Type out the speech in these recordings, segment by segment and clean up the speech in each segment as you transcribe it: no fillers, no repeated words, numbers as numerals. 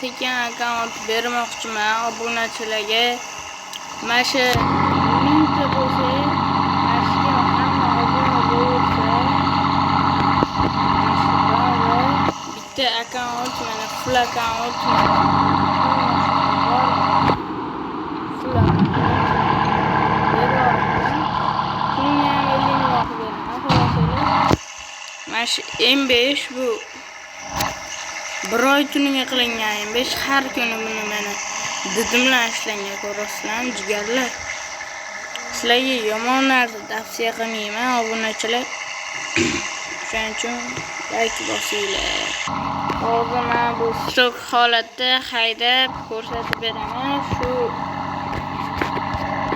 tekin akkaunt bermoqchiman obunachilarga. Mana shu mingta bo'lsa, mana shu hamma obuna bo'lsa, bitta akkaunt mana full akkaunt mana shu M5 bu bir oy tuniga qilingan M5 har kuni buni mana didim bilan ishlangan ko'rasizlar jigarlar. Sizlarga yomon narsa tavsiya qilmayman obunachilar. Shuning uchun like bosinglar. Hozir men bu stok holatda haydab ko'rsatib beraman. Shu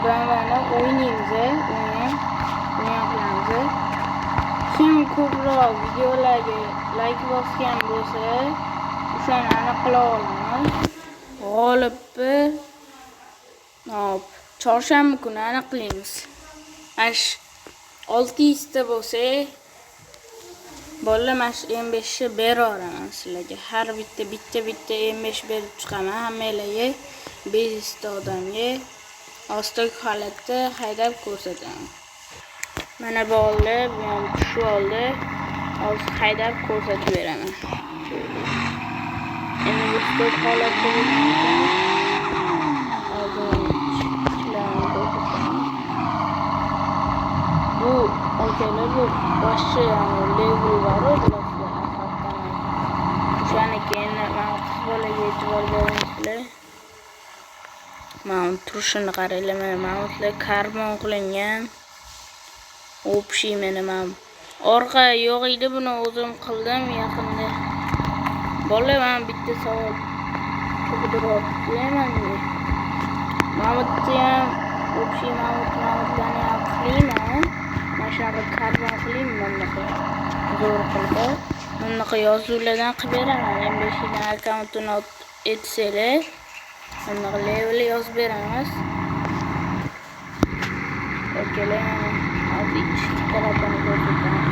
bilan o'ynaymiz, o'ynaymiz. Kim ko'proq videolarga like bosgan bo'lsa, o'shani aniq qila olamiz. G'olibni chorshanba kuni aniqlaymiz. Ash 600 ta bo'lsa, bolalar mana shu M5 ni beraveraman sizlarga. Har bitta M5 berib chiqaman hammalarga, 500 ta odamga ostok holatda haydab ko'rsataman. Mana bolalar bu ham tushib oldi. Hozir haydab ko'rsatib beraman. Endi bu stok holatda bo'lgan. Bu okalar bu boshqa level bor edi. O'shani keyin men qiz bolaga e'tibor berasizlar. Mana turishini qaranglar, mana mountlar karbon qilingan. Общий mana men orqa yo'q edi, buni o'zim qildim yaqinda. Bolalar men bitta savol tug'diribman. Mountni ham общий mountlarni ham qilayman. Mashina karbon qilayman bunaqa. Zo'r qilib, bunaqa yozuvlardan qilib beraman. M5 dan akkauntini etsanglar, bunaqa level yozib beramiz. Okalar hozir ichki tarafini ko'rsataman.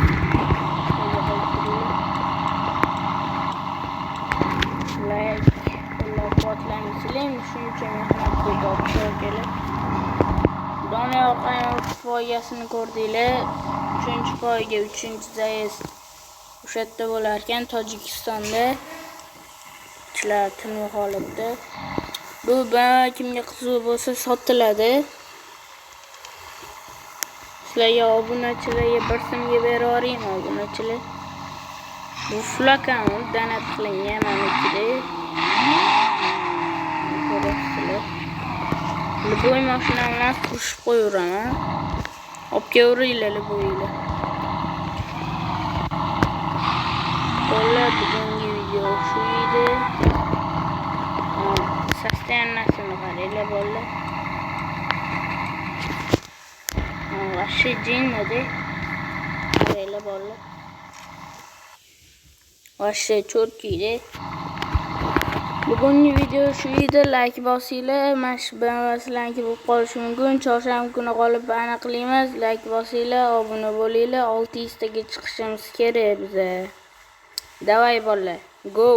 Like, qo'llab-quvvatlaysizlar, shuncha mehnat qilib okalar. Doniyor Qayumov poygasini ko'rdinglar. 3-poyga 3-zayez o'sha yerda bo'lar ekan, Tojikistonda. Ishlar tiniq holatda. Bu kimga qiziq bo'lsa sotiladi. Sizlarga obunachilarga bir so'mga beraveraymi obunachilar. Bu full account donat qilingan meniki. Ko'rasizlar. Liboy mashinamni qo'shib qo'yaveraman. Olib kelaveringlar liboylar. Bolalar bugungi video shu edi. Sostenasini qaranglar bolalar. Вообще jinni-da. Qaranglar bolalar. Вообще cho'tkiyda. Bugungi video shu edi. Like bosinglar. Mana shu sizlarga bo'lib qolishi mumkin. Chorshanba kuni g'olib aniqlaymiz. Like bosinglar, obuna bo'linglar. 600 taga chiqishimiz kerak biza. Davay bolalar. Go!